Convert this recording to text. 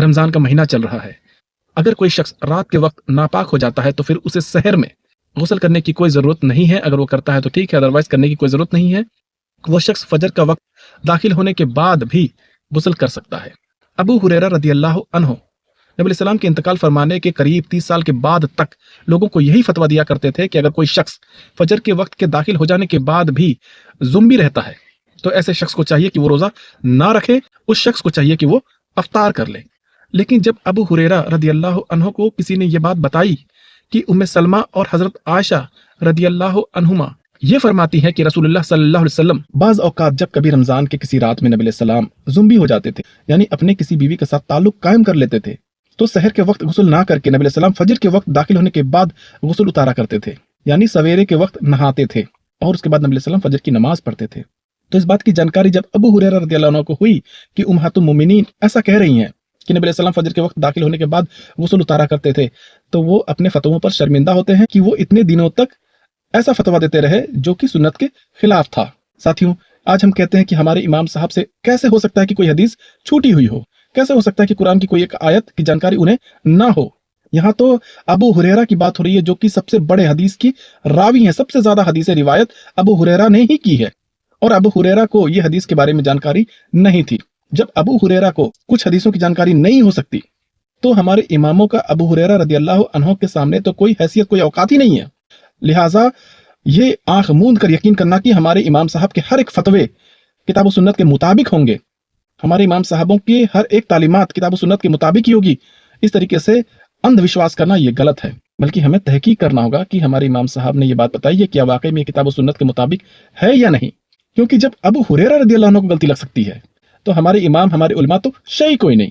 رمضان کا مہینہ چل رہا ہے، اگر کوئی شخص رات کے وقت ناپاک ہو جاتا ہے تو پھر اسے سحر میں غسل کرنے کی کوئی ضرورت نہیں ہے، اگر وہ کرتا ہے تو ٹھیک ہے، ادروائز کرنے کی کوئی ضرورت نہیں ہے۔ وہ شخص فجر کا وقت داخل ہونے کے بعد بھی غسل کر سکتا ہے۔ ابو ہریرہ رضی اللہ عنہ نبی علیہ السلام کے انتقال فرمانے کے قریب 30 سال کے بعد تک لوگوں کو یہی فتویٰ دیا کرتے تھے کہ اگر کوئی شخص فجر کے وقت کے داخل ہو جانے کے بعد بھی زمبی رہتا ہے تو ایسے شخص کو چاہیے کہ وہ روزہ نہ رکھے، اس شخص کو چاہیے کہ وہ افطار کر لے۔ لیکن جب ابو ہریرہ رضی اللہ عنہ کو کسی نے یہ بات بتائی کہ ام سلمہ اور حضرت عائشہ رضی اللہ عنہما یہ فرماتی ہے کہ رسول اللہ صلی اللہ علیہ وسلم بعض اوقات جب کبھی رمضان کے کسی رات میں نبی علیہ السلام زمبی ہو جاتے تھے، یعنی اپنے کسی بیوی کے ساتھ تعلق قائم کر لیتے تھے، تو سحر کے وقت غسل نہ کر کے نبی علیہ السلام فجر کے وقت داخل ہونے کے بعد غسل اتارا کرتے تھے، یعنی سویرے کے وقت نہاتے تھے اور اس کے بعد نبی علیہ السلام فجر کی نماز پڑھتے تھے۔ تو اس بات کی جانکاری جب ابو ہریرہ رضی اللہ عنہ کو ہوئی کہ امہات المومنین ایسا کہہ رہی ہیں کہ نبی علیہ السلام فجر کے وقت داخل ہونے کے بعد غسل اتارا کرتے تھے، تو وہ اپنے فتووں پر شرمندہ ہوتے ہیں کہ وہ اتنے دنوں تک ایسا فتویٰ دیتے رہے جو کہ سنت کے خلاف تھا۔ ساتھیوں، آج ہم کہتے ہیں کہ ہمارے امام صاحب سے کیسے ہو سکتا ہے کہ کوئی حدیث چھوٹی ہوئی ہو، کیسے ہو سکتا ہے کہ قرآن کی کوئی ایک آیت کی جانکاری انہیں نہ ہو۔ یہاں تو ابو ہریرہ کی بات ہو رہی ہے جو کہ سب سے بڑے حدیث کی راوی ہیں، سب سے زیادہ حدیث روایت ابو ہریرہ نے ہی کی ہے، اور ابو ہریرہ کو یہ حدیث کے بارے میں جانکاری نہیں تھی۔ جب ابو ہریرہ کو کچھ حدیثوں کی جانکاری نہیں ہو سکتی تو ہمارے اماموں کا ابو ہریرہ رضی اللہ عنہ کے سامنے تو کوئی حیثیت، کوئی اوقات ہی نہیں ہے۔ لہٰذا یہ آنکھ موند کر یقین کرنا کہ ہمارے امام صاحب کے ہر ایک فتوے کتاب و سنت کے مطابق ہوں گے، ہمارے امام صاحبوں کی ہر ایک تعلیمات کتاب و سنت کے مطابق ہی ہوگی، اس طریقے سے اندھ وشواس کرنا یہ غلط ہے۔ بلکہ ہمیں تحقیق کرنا ہوگا کہ ہمارے امام صاحب نے یہ بات بتائی ہے کیا واقعی میں کتاب و سنت کے مطابق ہے یا نہیں، کیونکہ جب ابو ہریرہ رضی اللہ عنہ کو غلطی لگ سکتی ہے تو ہمارے امام، ہمارے علماء تو شیء کوئی نہیں۔